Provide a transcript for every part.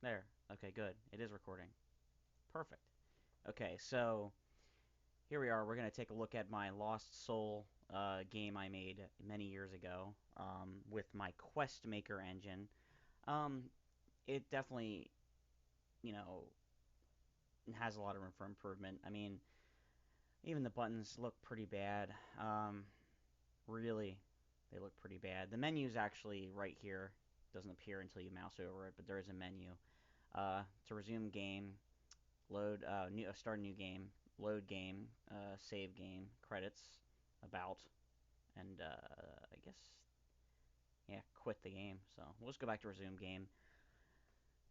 There. Okay, good. It is recording. Perfect. Okay, so here we are. We're going to take a look at my Lost Soul game I made many years ago with my Quest Maker engine. Um, it definitely, you know, has a lot of room for improvement. I mean, even the buttons look pretty bad. Really, they look pretty bad. The menu's actually right here. Doesn't appear until you mouse over it, but there is a menu. To resume game, start a new game, load game, save game, credits, about, and I guess yeah, quit the game. So we'll just go back to resume game.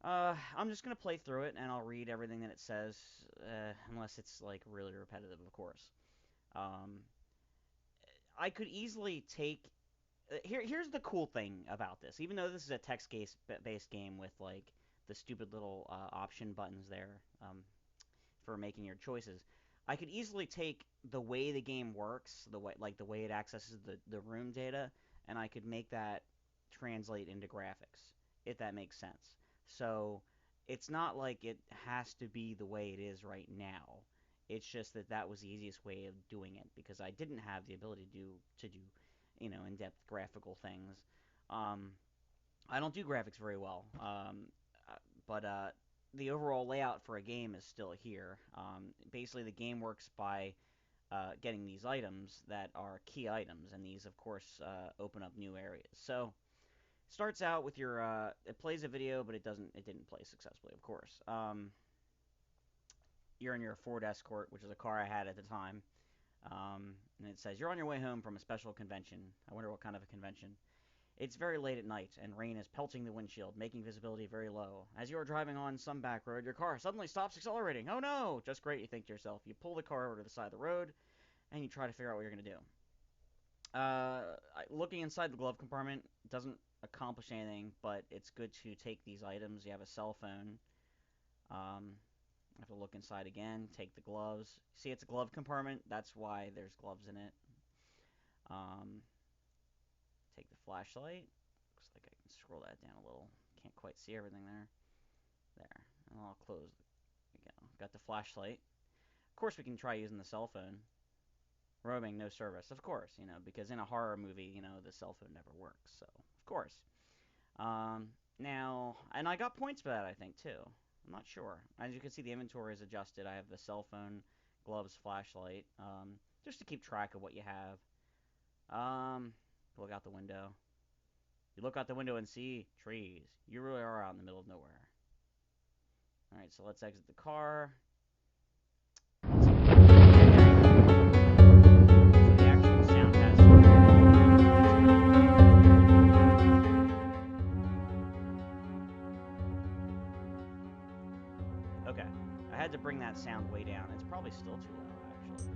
I'm just gonna play through it and I'll read everything that it says, unless it's like really repetitive, of course. Um, I could easily take. Here's the cool thing about this. Even though this is a text-based game with like the stupid little option buttons there, for making your choices. I could easily take the way the game works, the way it accesses the room data, and I could make that translate into graphics, if that makes sense. So it's not like it has to be the way it is right now. It's just that that was the easiest way of doing it because I didn't have the ability to do in-depth graphical things. Um, I don't do graphics very well, but the overall layout for a game is still here. Basically, the game works by getting these items that are key items, and these, of course, open up new areas. So, it starts out with your. It plays a video, but it doesn't. It didn't play successfully, of course. You're in your Ford Escort, which is a car I had at the time, and it says you're on your way home from a special convention. I wonder what kind of a convention. It's very late at night, and rain is pelting the windshield, making visibility very low. As you are driving on some back road, your car suddenly stops accelerating. Oh no! Just great, you think to yourself. You pull the car over to the side of the road, and you try to figure out what you're going to do. Looking inside the glove compartment doesn't accomplish anything, but it's good to take these items. You have a cell phone. I have to look inside again, take the gloves. See, it's a glove compartment. That's why there's gloves in it. Um, Take the flashlight. Looks like I can scroll that down a little. Can't quite see everything there. There. And I'll close. There we go. Got the flashlight. Of course, we can try using the cell phone. Roaming, no service. Of course, because in a horror movie, the cell phone never works. So, of course. Now, and I got points for that, I think, too. I'm not sure. As you can see, the inventory is adjusted. I have the cell phone, gloves, flashlight, just to keep track of what you have. Look out the window. You look out the window and see trees. You really are out in the middle of nowhere. Alright, so let's exit the car. The actual sound has. Okay. I had to bring that sound way down. It's probably still too loud, actually.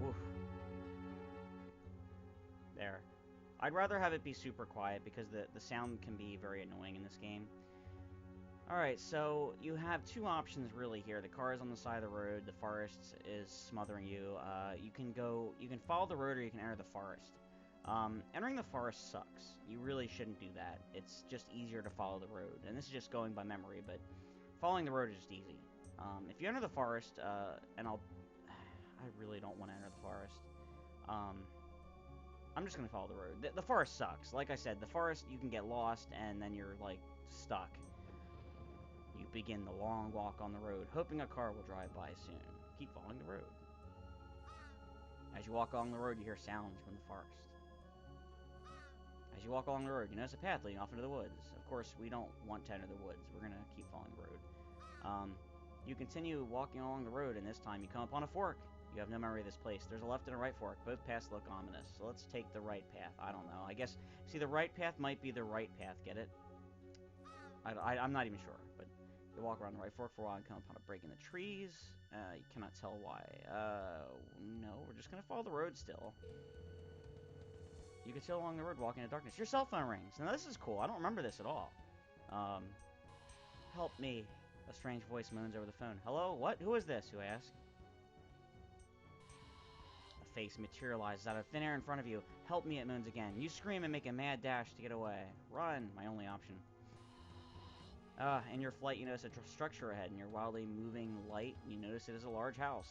Woof. There. I'd rather have it be super quiet because the sound can be very annoying in this game. Alright, so you have two options really here. The car is on the side of the road, the forest is smothering you. You can follow the road or you can enter the forest. Entering the forest sucks. You really shouldn't do that. It's just easier to follow the road. And this is just going by memory, but following the road is just easy. If you enter the forest, and I really don't want to enter the forest. I'm just going to follow the road. The forest sucks. Like I said, the forest, you can get lost, and then you're, like, stuck. You begin the long walk on the road, hoping a car will drive by soon. Keep following the road. As you walk along the road, you hear sounds from the forest. As you walk along the road, you notice a path leading off into the woods. Of course, we don't want to enter the woods. We're going to keep following the road. You continue walking along the road, and this time you come upon a fork. You have no memory of this place. There's a left and a right fork. Both paths look ominous. So let's take the right path. I don't know. I guess, see, the right path might be the right path. Get it? I'm not even sure, but you walk around the right fork for a while and come upon a break in the trees. You cannot tell why. No, we're just going to follow the road still. You can still along the road walking in the darkness. Your cell phone rings. Now, this is cool. I don't remember this at all. Help me. A strange voice moans over the phone. Hello? What? Who is this? You ask. A face materializes out of thin air in front of you. Help me, it moans again. You scream and make a mad dash to get away. Run, my only option. In your flight, you notice a structure ahead. In your wildly moving light, you notice it is a large house.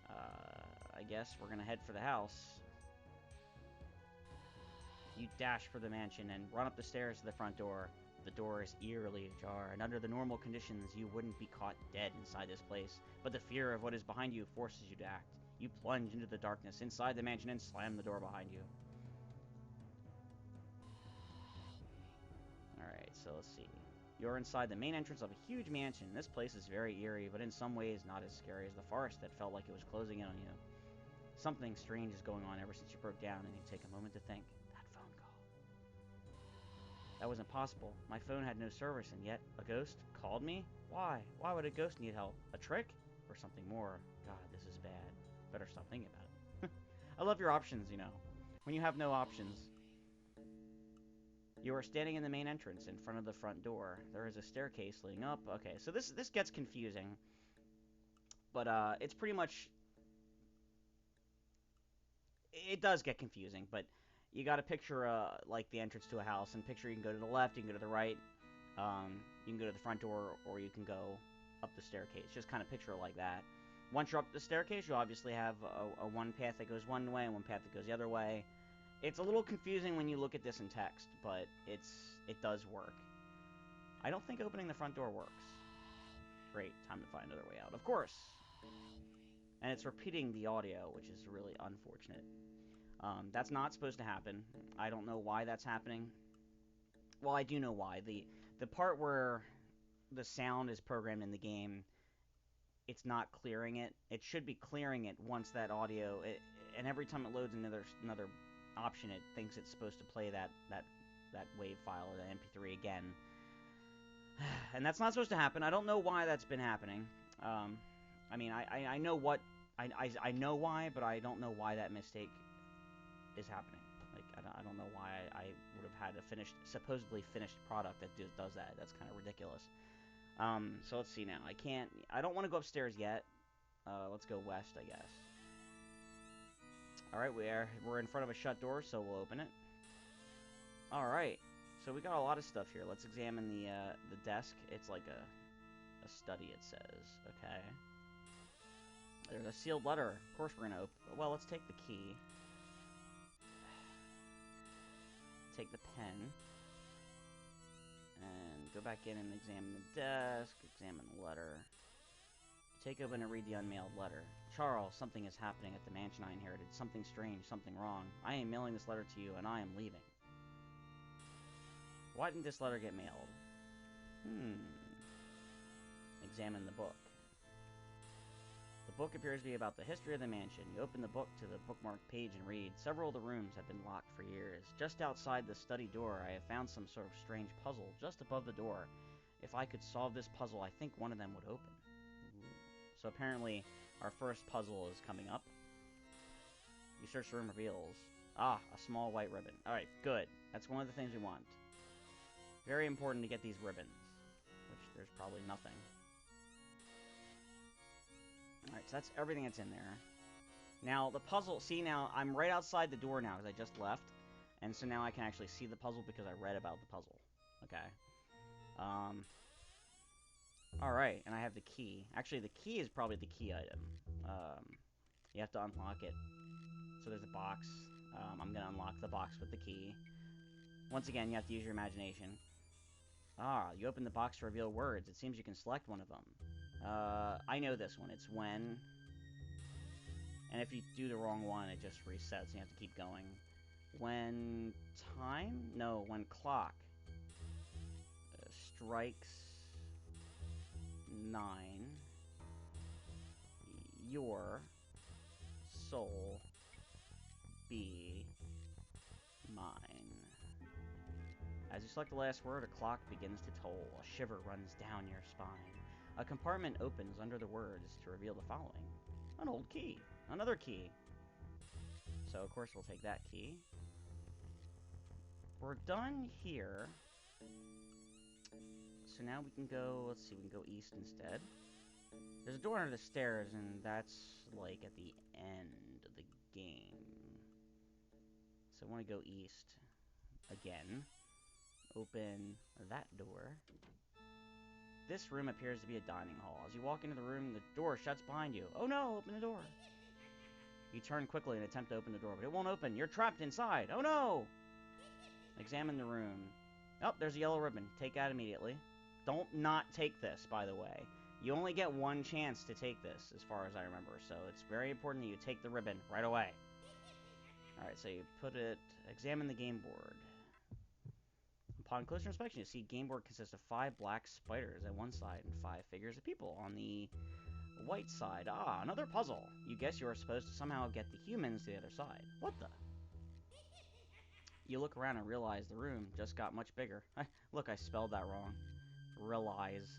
I guess we're gonna head for the house. You dash for the mansion and run up the stairs to the front door. The door is eerily ajar, and under the normal conditions, you wouldn't be caught dead inside this place. But the fear of what is behind you forces you to act. You plunge into the darkness inside the mansion and slam the door behind you. Alright, so let's see. You're inside the main entrance of a huge mansion. This place is very eerie, but in some ways not as scary as the forest that felt like it was closing in on you. Something strange is going on ever since you broke down, and you take a moment to think. That phone call. That was impossible. My phone had no service, and yet a ghost called me? Why? Why would a ghost need help? A trick? Or something more? God, this is bad. Better stop thinking about it. I love your options, you know. When you have no options. You are standing in the main entrance in front of the front door. There is a staircase leading up. Okay, so this gets confusing. But it's pretty much... It does get confusing, but you got to picture like the entrance to a house, and picture you can go to the left, you can go to the right, you can go to the front door, or you can go up the staircase. Just kind of picture it like that. Once you're up the staircase, you obviously have a one path that goes one way and one path that goes the other way. It's a little confusing when you look at this in text, but it does work. I don't think opening the front door works. Great, time to find another way out. Of course! And it's repeating the audio, which is really unfortunate. That's not supposed to happen. I don't know why that's happening. Well, I do know why. The part where the sound is programmed in the game, it's not clearing it. It should be clearing it once that audio... and every time it loads another option, it thinks it's supposed to play that WAV file or the MP3 again. And that's not supposed to happen. I don't know why that's been happening. I mean, I know what... I know why, but I don't know why that mistake is happening. Like, I don't know why I would have had a supposedly finished product that does that. That's kind of ridiculous. So let's see now. I don't want to go upstairs yet. Let's go west, I guess. Alright, we're in front of a shut door, so we'll open it. Alright, so we got a lot of stuff here. Let's examine the desk. It's like a study, it says. Okay. There's a sealed letter. Of course we're going to open... Well, let's take the key. Take the pen. And go back in and examine the desk. Examine the letter. Take open and read the unmailed letter. Charles, something is happening at the mansion I inherited. Something strange, something wrong. I am mailing this letter to you, and I am leaving. Why didn't this letter get mailed? Examine the book. The book appears to be about the history of the mansion. You open the book to the bookmarked page and read. Several of the rooms have been locked for years. Just outside the study door, I have found some sort of strange puzzle just above the door. If I could solve this puzzle, I think one of them would open. So apparently, our first puzzle is coming up. You search the room, reveals... Ah, a small white ribbon. Alright, good. That's one of the things we want. Very important to get these ribbons. Which, there's probably nothing. Alright, so that's everything that's in there. Now, the puzzle... See, now, I'm right outside the door now, because I just left. And so now I can actually see the puzzle because I read about the puzzle. Okay. Alright, and I have the key. Actually, the key is probably the key item. You have to unlock it. So there's a box. I'm going to unlock the box with the key. Once again, you have to use your imagination. Ah, you open the box to reveal words. It seems you can select one of them. I know this one. It's when... And if you do the wrong one, it just resets. You have to keep going. When time? No, when clock strikes 9, your soul be mine. As you select the last word, a clock begins to toll. A shiver runs down your spine. A compartment opens under the words to reveal the following. An old key. Another key. So, of course, we'll take that key. We're done here. So now we can go... Let's see, we can go east instead. There's a door under the stairs, and that's, like, at the end of the game. So I want to go east again. Open that door. This room appears to be a dining hall. As you walk into the room, the door shuts behind you. Oh no, open the door. You turn quickly and attempt to open the door, but it won't open. You're trapped inside. Oh no! Examine the room. Oh, there's a yellow ribbon. Take that immediately. Don't not take this, by the way. You only get one chance to take this, as far as I remember, so it's very important that you take the ribbon right away. Alright, so you put it... Examine the game board. Upon closer inspection, you see game board consists of 5 black spiders at one side and 5 figures of people on the white side. Ah, another puzzle. You guess you are supposed to somehow get the humans to the other side. What the? You look around and realize the room just got much bigger. Look, I spelled that wrong. Realize.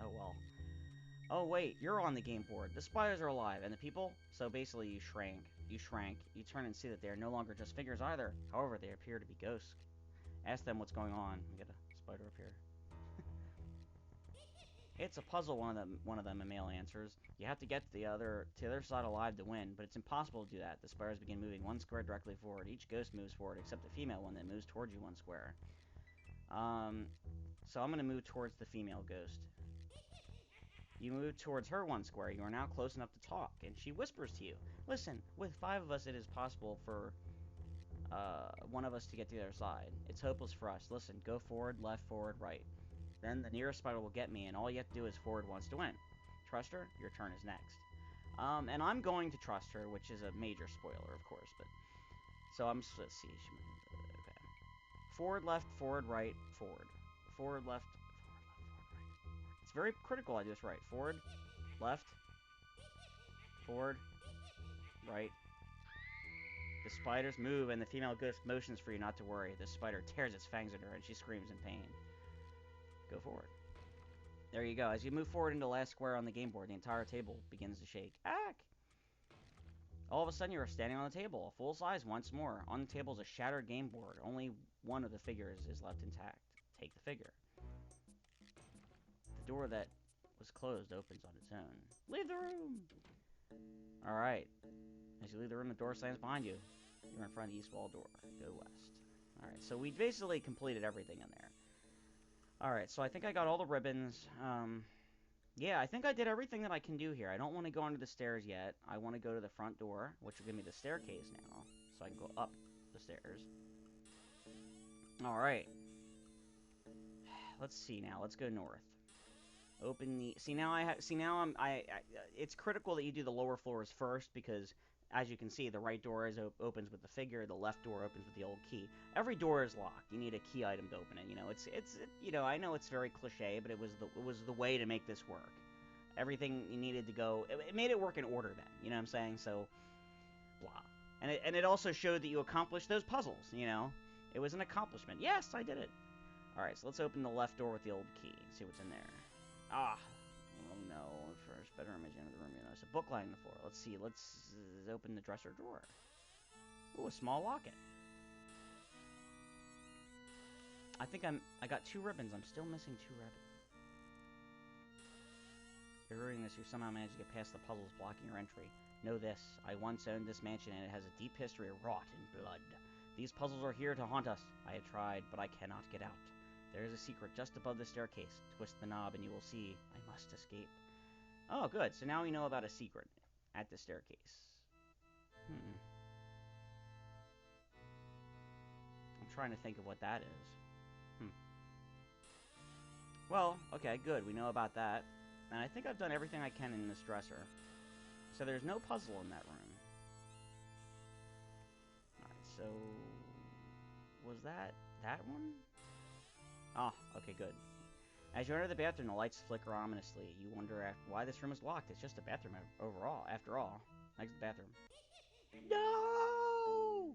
Oh well. Oh wait, you're on the game board. The spiders are alive, and the people? So basically you shrank. You turn and see that they are no longer just figures either. However, they appear to be ghosts. Ask them what's going on. We get a spider up here. It's a puzzle, one of them, a male answers. You have to get to the other side alive to win, but it's impossible to do that. The spiders begin moving 1 square directly forward. Each ghost moves forward, except the female one that moves towards you 1 square. So I'm going to move towards the female ghost. You move towards her 1 square. You are now close enough to talk, and she whispers to you. Listen, with 5 of us, it is possible for one of us to get to the other side. It's hopeless for us. Listen, go forward, left, forward, right. Then the nearest spider will get me, and all you have to do is forward once to win. Trust her? Your turn is next. And I'm going to trust her, which is a major spoiler, of course. But so let's see. Okay. Forward, left, forward, right, forward. Forward, left, forward, left, forward, right. It's very critical I do this right. Forward, left, forward, right. The spiders move, and the female ghost motions for you not to worry. The spider tears its fangs at her, and she screams in pain. Go forward. There you go. As you move forward into the last square on the game board, the entire table begins to shake. Ack! All of a sudden, you are standing on the table, full size once more. On the table is a shattered game board. Only one of the figures is left intact. Take the figure. The door that was closed opens on its own. Leave the room! Alright. As you leave the room, the door slams behind you. You're in front of the east wall door. Go west. Alright, so we basically completed everything in there. Alright, so I think I got all the ribbons. Yeah, I think I did everything that I can do here. I don't want to go onto the stairs yet. I want to go to the front door, which will give me the staircase now, so I can go up the stairs. Alright. Let's see now. Let's go north. Open the... See, now it's critical that you do the lower floors first, because... As you can see, the right door opens with the figure, the left door opens with the old key. Every door is locked. You need a key item to open it. You know, you know, I know it's very cliche, but it was the way to make this work. Everything you needed to go, it made it work in order then. You know what I'm saying? So, blah. And it also showed that you accomplished those puzzles. You know, it was an accomplishment. Yes, I did it. All right, so let's open the left door with the old key. See what's in there. Ah. Oh no, first bedroom is the end of the room. You notice a book lying on the floor. Let's see. Let's open the dresser drawer. Ooh, a small locket. I think I got 2 ribbons. I'm still missing 2 ribbons. If you're reading this, you somehow managed to get past the puzzles blocking your entry. Know this. I once owned this mansion, and it has a deep history of rot and blood. These puzzles are here to haunt us. I have tried, but I cannot get out. There is a secret just above the staircase. Twist the knob and you will see I must escape. Oh, good. So now we know about a secret at the staircase. I'm trying to think of what that is. Well, okay, good. We know about that. And I think I've done everything I can in this dresser. So there's no puzzle in that room. Alright, so... Was that one? Ah, okay, good. As you enter the bathroom, the lights flicker ominously. You wonder why this room is locked. It's just a bathroom overall, after all. Exit the bathroom. No!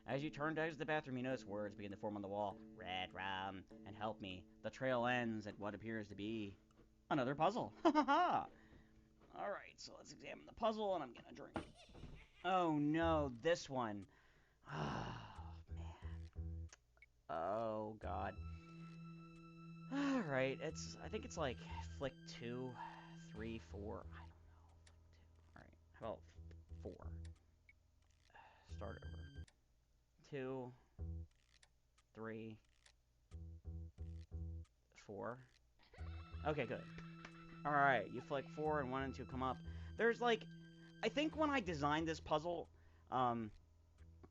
As you turn to exit the bathroom, you notice words begin to form on the wall. Red rum and help me. The trail ends at what appears to be another puzzle. Ha ha ha! Alright, so let's examine the puzzle, and I'm gonna drink. Oh no, this one. Oh, man. Oh, God. Alright, I think it's like flick 2, 3, 4. I don't know. Flick 2. Alright, how about 4? Start over. 2, 3, 4. Okay, good. Alright, you flick 4 and 1 and 2 come up. There's, like... I think when I designed this puzzle,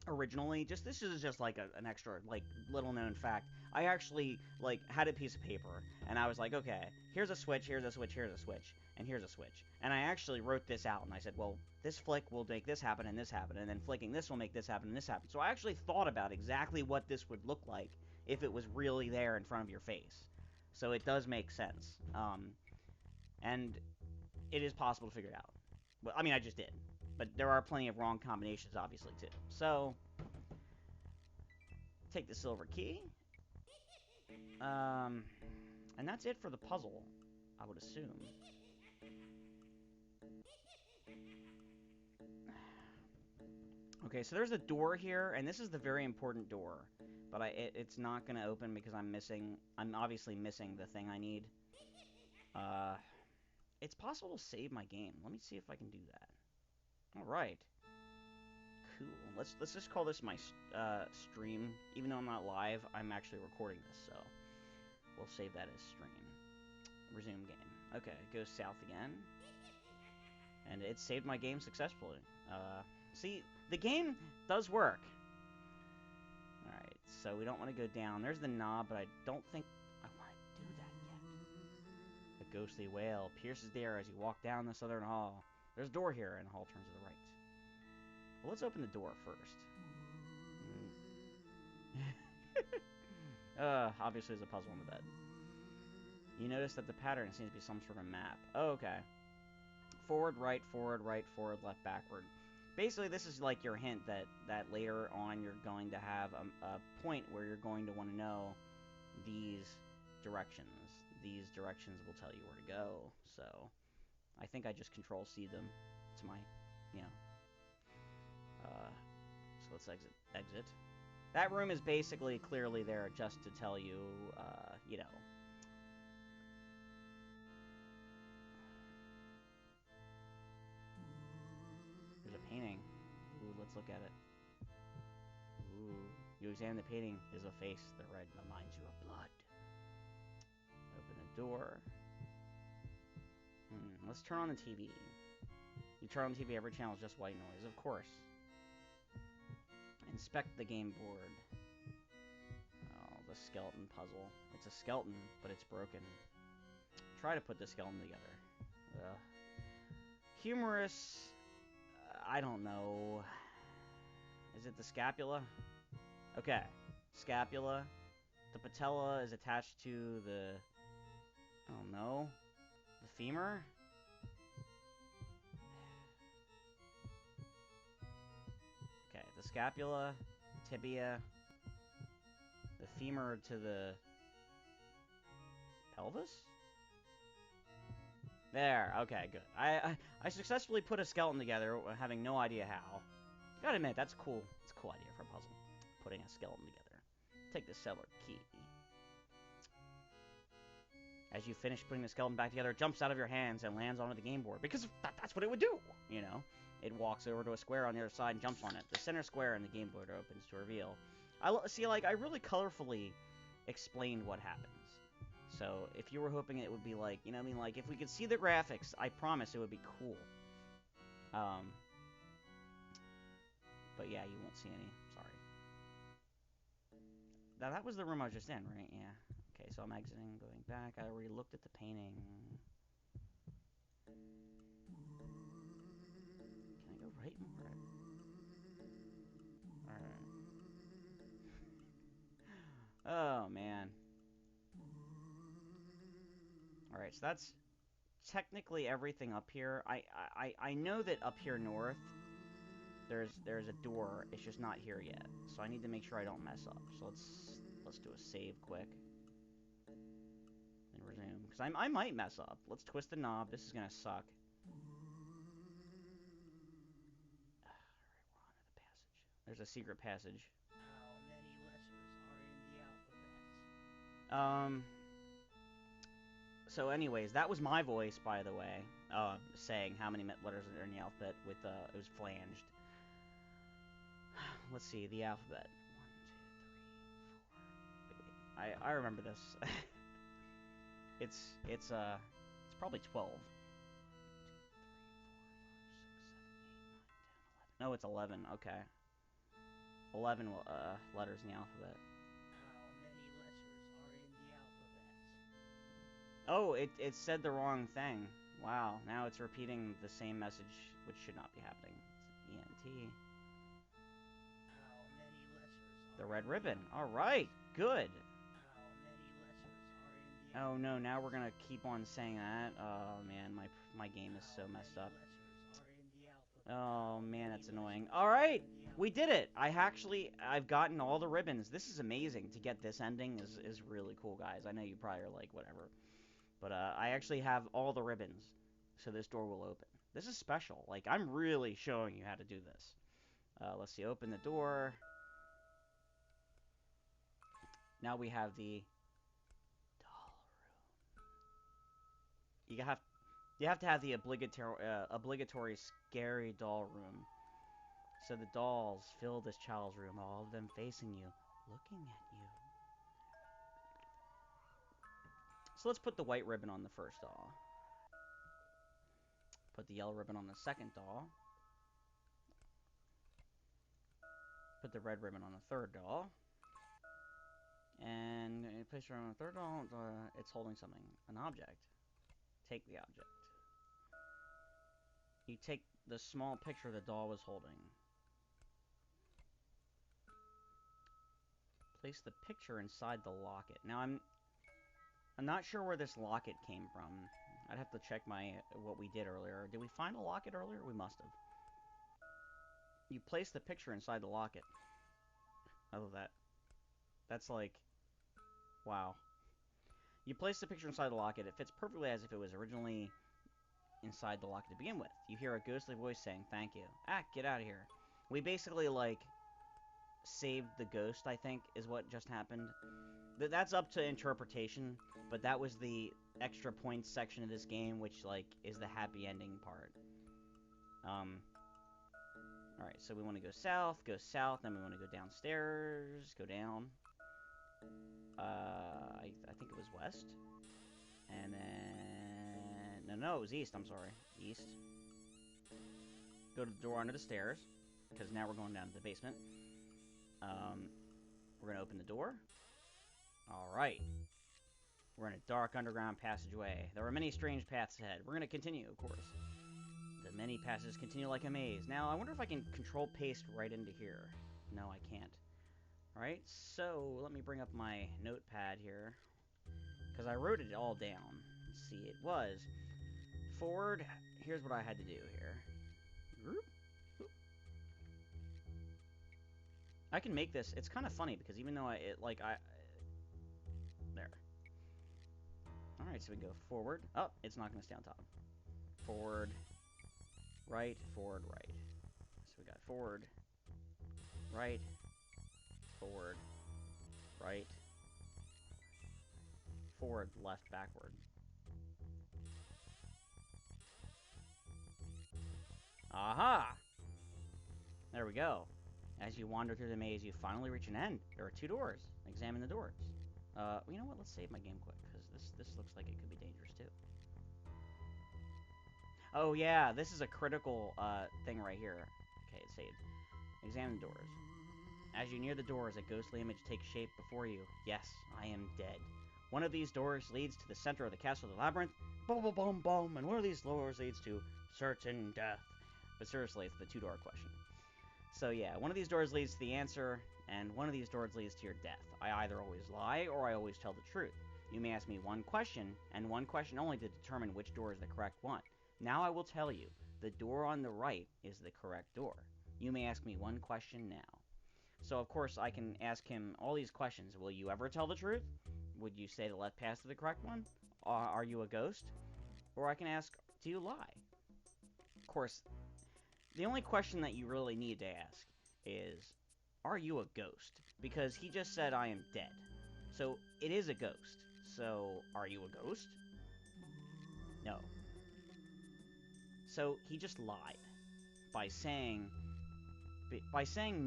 originally, this is just like an extra, like, little known fact. I actually, like, had a piece of paper, and I was like, okay, here's a switch, here's a switch, here's a switch, and here's a switch. And I actually wrote this out, and I said, well, this flick will make this happen, and then flicking this will make this happen, and this happen. So I actually thought about exactly what this would look like if it was really there in front of your face. So it does make sense. And it is possible to figure it out. Well, I mean, I just did. But there are plenty of wrong combinations, obviously, too. So, take the silver key. And that's it for the puzzle, I would assume. Okay, so there's a door here, and this is the very important door. But it's not going to open because I'm obviously missing the thing I need. It's possible to save my game. Let me see if I can do that. Alright. Cool. Let's just call this my stream. Even though I'm not live, I'm actually recording this, so we'll save that as stream. Resume game. Okay, it goes south again. And it saved my game successfully. See, the game does work. Alright, so we don't want to go down. There's the knob, but I don't think I want to do that yet. A ghostly wail pierces the air as you walk down the southern hall. There's a door here, and the hall turns to the right. Well, let's open the door first. Obviously there's a puzzle in the bed. You notice that the pattern seems to be some sort of map. Oh, okay. Forward, right, left, backward. Basically, this is like your hint that later on you're going to have a point where you're going to want to know these directions. These directions will tell you where to go. So, I think I just Control-C them to my, you know. So let's exit. That room is basically clearly there just to tell you, you know. There's a painting. Ooh, let's look at it. Ooh. You examine the painting. There's a face. The red reminds you of blood. Open the door. Let's turn on the TV. You turn on the TV, every channel is just white noise, of course. Inspect the game board. Oh, the skeleton puzzle. It's a skeleton, but it's broken. Try to put the skeleton together. Ugh. Humorous. I don't know. Is it the scapula? Okay. Scapula. The patella is attached to the... I don't know. The femur? Okay, the scapula, tibia, the femur to the pelvis? There, okay, good. I successfully put a skeleton together, having no idea how. Gotta admit, that's cool. It's a cool idea for a puzzle. Putting a skeleton together. Take the cellar key. As you finish putting the skeleton back together, it jumps out of your hands and lands onto the game board. Because that's what it would do, you know? It walks over to a square on the other side and jumps on it. The center square in the game board opens to reveal. I really colorfully explained what happens. So, if you were hoping it would be like, you know what I mean? Like, if we could see the graphics, I promise it would be cool. But yeah, you won't see any. Sorry. Now, that was the room I was just in, right? Yeah. Okay, so I'm exiting, going back. I already looked at the painting. Can I go right more? Alright. Oh, man. Alright, so that's technically everything up here. I know that up here north, there's a door. It's just not here yet. So I need to make sure I don't mess up. So let's do a save quick. And resume. Because I might mess up. Let's twist the knob. This is going to suck. Alright, we're on to the passage. There's a secret passage. How many letters are in the alphabet? So anyways, that was my voice, by the way, saying how many letters are in the alphabet with, it was flanged. Let's see, the alphabet. 1, 2, 3, 4. Wait. I remember this. It's probably 12. No, it's 11. Okay. 11 letters in the alphabet. How many letters are in the alphabet? Oh, it said the wrong thing. Wow, now it's repeating the same message, which should not be happening. It's ENT. How many letters The are red in ribbon. the All right, good. How many letters are in the Oh no, now we're gonna keep on saying that. Oh man, my game is so messed up. Oh man, that's annoying. All right, we did it. I've gotten all the ribbons. This is amazing. To get this ending is really cool, guys. I know you probably are like whatever, but I actually have all the ribbons, so this door will open. This is special. Like I'm really showing you how to do this. Let's see. Open the door. Now we have the doll room. You have to have the obligatory scary doll room. So the dolls fill this child's room, all of them facing you, looking at you. So let's put the white ribbon on the first doll. Put the yellow ribbon on the second doll. Put the red ribbon on the third doll. And place it on the third doll, it's holding something, an object. Take the object. You take the small picture the doll was holding. Place the picture inside the locket. Now I'm not sure where this locket came from. I'd have to check what we did earlier. Did we find a locket earlier? We must have. You place the picture inside the locket. Oh, that's like, wow. You place the picture inside the locket. It fits perfectly as if it was originally inside the locket to begin with. You hear a ghostly voice saying, "Thank you." Ah, get out of here. We basically, like, saved the ghost, I think, is what just happened. That's up to interpretation, but that was the extra points section of this game, which, like, is the happy ending part. Alright, so we want to go south, then we want to go downstairs, go down. I think it was west. And then... No, it was east, I'm sorry. East. Go to the door under the stairs, because now we're going down to the basement. We're going to open the door. Alright. We're in a dark underground passageway. There are many strange paths ahead. We're going to continue, of course. The many passages continue like a maze. Now, I wonder if I can control paste right into here. No, I can't. Alright, so let me bring up my notepad here. Because I wrote it all down. Let's see, it was forward. Here's what I had to do here. I can make this. It's kind of funny because even though there. Alright, so we go forward. Oh, it's not going to stay on top. Forward, right, forward, right. So we got forward, right, forward, right, forward, left, backward. Aha! There we go. As you wander through the maze, you finally reach an end. There are 2 doors. Examine the doors. You know what? Let's save my game quick, because this looks like it could be dangerous, too. Oh, yeah, this is a critical thing right here. Okay, it's saved. Examine the doors. As you near the doors, a ghostly image takes shape before you. Yes, I am dead. One of these doors leads to the center of the castle of the labyrinth. Boom, boom, boom, boom. And one of these doors leads to certain death. But seriously, it's the 2-door question. So yeah, one of these doors leads to the answer, and one of these doors leads to your death. I either always lie, or I always tell the truth. You may ask me one question, and one question only to determine which door is the correct one. Now I will tell you, the door on the right is the correct door. You may ask me one question now. So of course I can ask him all these questions. Will you ever tell the truth? Would you say the left path is the correct one? Are you a ghost? Or I can ask, do you lie? Of course, the only question that you really need to ask is, are you a ghost? Because he just said I am dead. So it is a ghost. So are you a ghost? No. So he just lied by saying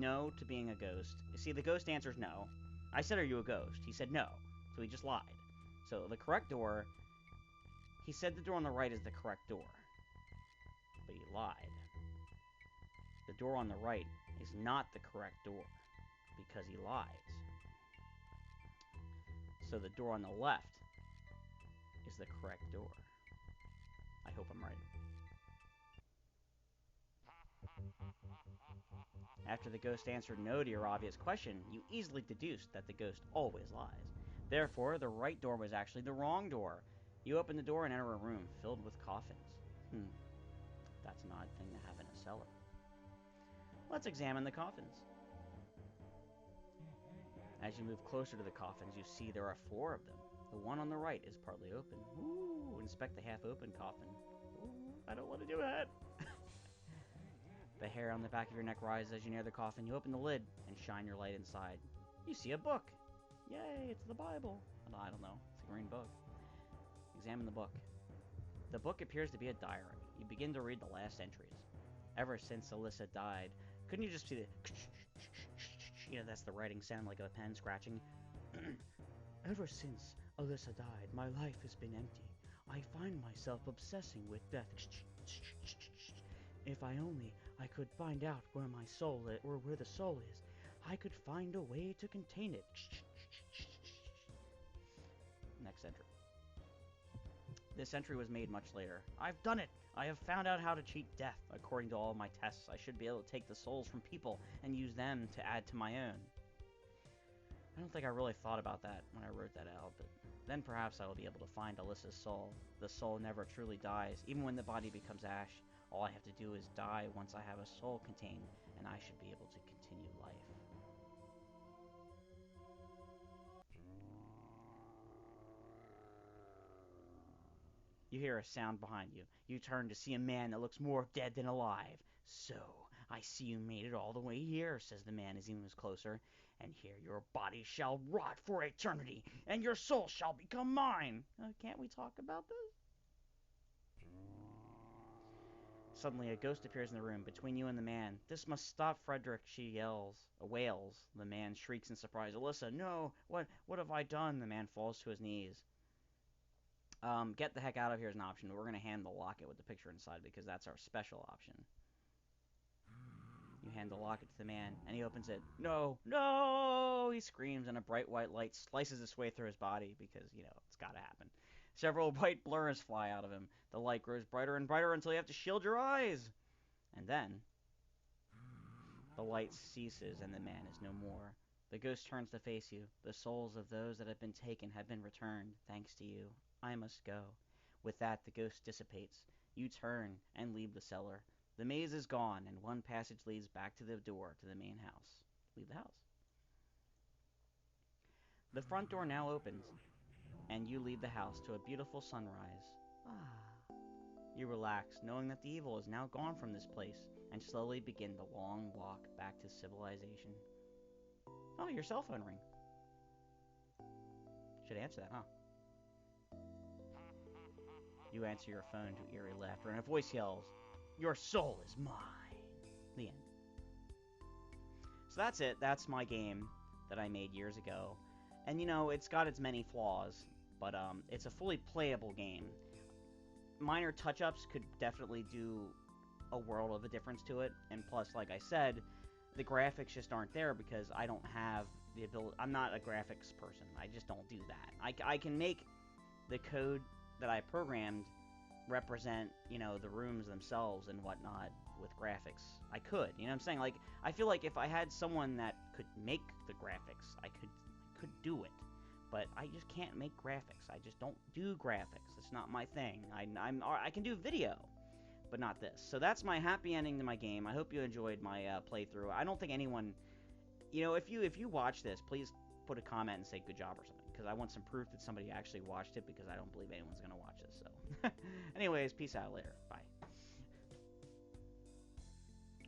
no to being a ghost. You see, the ghost answers no. I said, are you a ghost? He said no. So he just lied. So the correct door He said the door on the right is the correct door, but he lied. The door on the right is not the correct door because he lies. So the door on the left is the correct door. I hope I'm right. After the ghost answered no to your obvious question, you easily deduced that the ghost always lies. Therefore, the right door was actually the wrong door. You open the door and enter a room filled with coffins. That's an odd thing to have in a cellar. Let's examine the coffins. As you move closer to the coffins, you see there are 4 of them. The one on the right is partly open. Ooh, inspect the half-open coffin. Ooh, I don't want to do that. The hair on the back of your neck rises as you near the coffin. You open the lid and shine your light inside. You see a book. Yay, it's the Bible. I don't know. It's a green book. Examine the book. The book appears to be a diary. You begin to read the last entries. Ever since Alyssa died, couldn't you just see the... You know, that's the writing sound like a pen scratching. Ever since Alyssa died, my life has been empty. I find myself obsessing with death. If I could find out where my soul is, or where the soul is, I could find a way to contain it. Next entry. This entry was made much later. I've done it! I have found out how to cheat death. According to all my tests, I should be able to take the souls from people and use them to add to my own. I don't think I really thought about that when I wrote that out, but then perhaps I will be able to find Alyssa's soul. The soul never truly dies, even when the body becomes ash. All I have to do is die once I have a soul contained, and I should be able to continue life. You hear a sound behind you. You turn to see a man that looks more dead than alive. So, I see you made it all the way here, says the man as he moves closer. And here your body shall rot for eternity, and your soul shall become mine. Can't we talk about this? Suddenly, a ghost appears in the room between you and the man. This must stop Frederick, she yells. Wails. The man shrieks in surprise. Alyssa, no! What have I done? The man falls to his knees. Get the heck out of here is an option. We're going to hand the locket with the picture inside because that's our special option. You hand the locket to the man, and he opens it. No! No! He screams, and a bright white light slices its way through his body because, you know, it's got to happen. Several white blurs fly out of him. The light grows brighter and brighter until you have to shield your eyes. And then, the light ceases, and the man is no more. The ghost turns to face you. The souls of those that have been taken have been returned, thanks to you. I must go. With that, the ghost dissipates. You turn and leave the cellar. The maze is gone, and one passage leads back to the door to the main house. Leave the house. The front door now opens, and you leave the house to a beautiful sunrise. You relax, knowing that the evil is now gone from this place, and slowly begin the long walk back to civilization. Oh, your cell phone ring. Should answer that, huh? You answer your phone to eerie laughter, and a voice yells, "Your soul is mine." The end. So that's it. That's my game that I made years ago. And, you know, it's got its many flaws, but it's a fully playable game. Minor touch-ups could definitely do a world of a difference to it. And plus, like I said, the graphics just aren't there because I don't have the ability. I'm not a graphics person. I just don't do that. I can make the code that I programmed represent, you know, the rooms themselves and whatnot with graphics. I could, you know what I'm saying? Like, I feel like if I had someone that could make the graphics, I could do it. But I just can't make graphics. I just don't do graphics. It's not my thing. I can do video, but not this. So that's my happy ending to my game. I hope you enjoyed my playthrough. I don't think anyone, you know, if you watch this, please put a comment and say good job or something, because I want some proof that somebody actually watched it, because I don't believe anyone's going to watch this. So anyways, peace out later. Bye.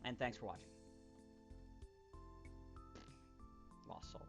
And thanks for watching. Lost Soul.